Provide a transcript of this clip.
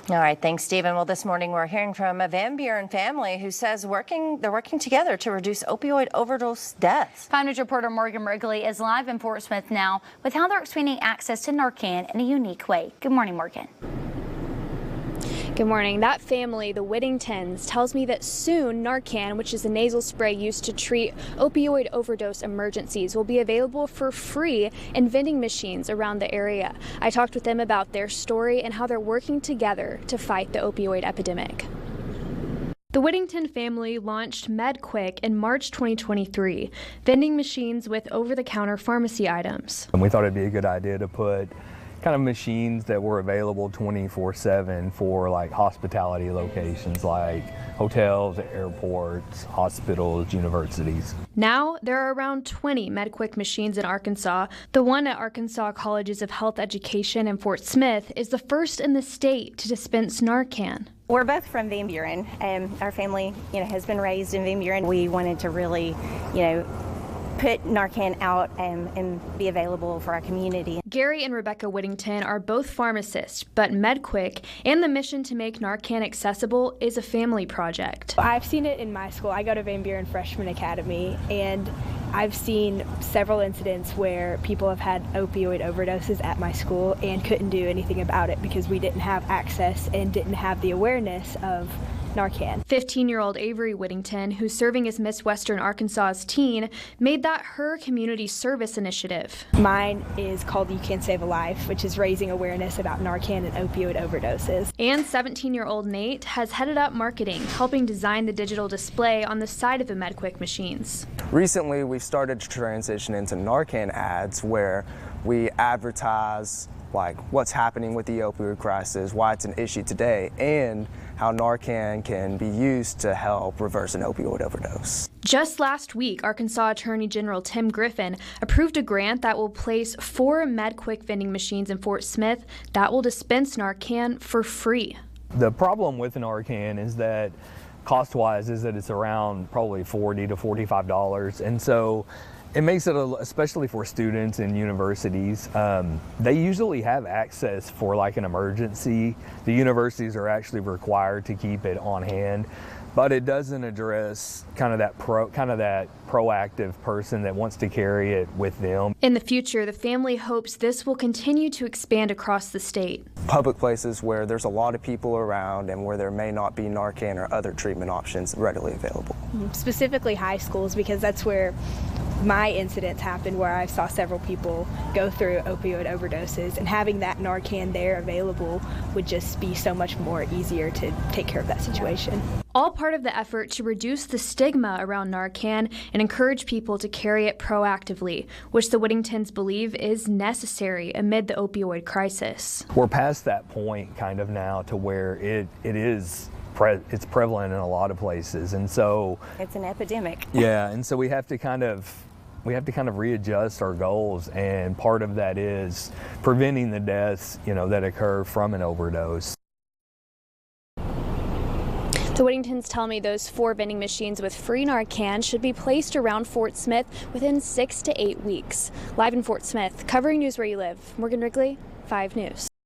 All right, thanks, Stephen. Well, this morning we're hearing from a Van Buren family who says they're working together to reduce opioid overdose deaths. 5 News reporter Morgan Wrigley is live in Fort Smith now with how they're expanding access to Narcan in a unique way. Good morning, Morgan. Good morning. That family, the Whittingtons, tells me that soon Narcan, which is a nasal spray used to treat opioid overdose emergencies, will be available for free in vending machines around the area. I talked with them about their story and how they're working together to fight the opioid epidemic. The Whittington family launched MedQuick in March 2023, vending machines with over-the-counter pharmacy items. And we thought it'd be a good idea to put kind of machines that were available 24/7 for like hospitality locations like hotels, airports, hospitals, universities. Now there are around 20 MedQuick machines in Arkansas. The one at Arkansas Colleges of Health Education in Fort Smith is the first in the state to dispense Narcan. We're both from Van Buren. Our family, has been raised in Van Buren. We wanted to really, put Narcan out and be available for our community. Gary and Rebecca Whittington are both pharmacists, but MedQuick and the mission to make Narcan accessible is a family project. I've seen it in my school. I go to Van Buren Freshman Academy, and I've seen several incidents where people have had opioid overdoses at my school and couldn't do anything about it because we didn't have access and didn't have the awareness of Narcan. 15-year-old Avery Whittington, who's serving as Miss Western Arkansas's teen, made that her community service initiative. Mine is called You Can Save a Life, which is raising awareness about Narcan and opioid overdoses. And 17-year-old Nate has headed up marketing, helping design the digital display on the side of the MedQuick machines. Recently, we've started to transition into Narcan ads where we advertise like what's happening with the opioid crisis, why it's an issue today, and how Narcan can be used to help reverse an opioid overdose. Just last week, Arkansas Attorney General Tim Griffin approved a grant that will place 4 MedQuick vending machines in Fort Smith that will dispense Narcan for free. The problem with Narcan is that cost-wise is that it's around probably $40 to $45, and so it makes it, especially for students in universities, they usually have access for like an emergency. The universities are actually required to keep it on hand, but it doesn't address kind of that proactive person that wants to carry it with them. In the future, the family hopes this will continue to expand across the state. Public places where there's a lot of people around and where there may not be Narcan or other treatment options readily available. Specifically high schools, because that's where my incidents happened, where I saw several people go through opioid overdoses, and having that Narcan there available would just be so much more easier to take care of that situation. All part of the effort to reduce the stigma around Narcan and encourage people to carry it proactively, which the Whittingtons believe is necessary amid the opioid crisis. We're past that point kind of now to where it's prevalent in a lot of places, and so It's an epidemic. Yeah, and so we have to kind of readjust our goals, and part of that is preventing the deaths, that occur from an overdose. The Whittingtons tell me those 4 vending machines with free Narcan should be placed around Fort Smith within 6 to 8 weeks. Live in Fort Smith, covering news where you live, Morgan Wrigley, 5 News.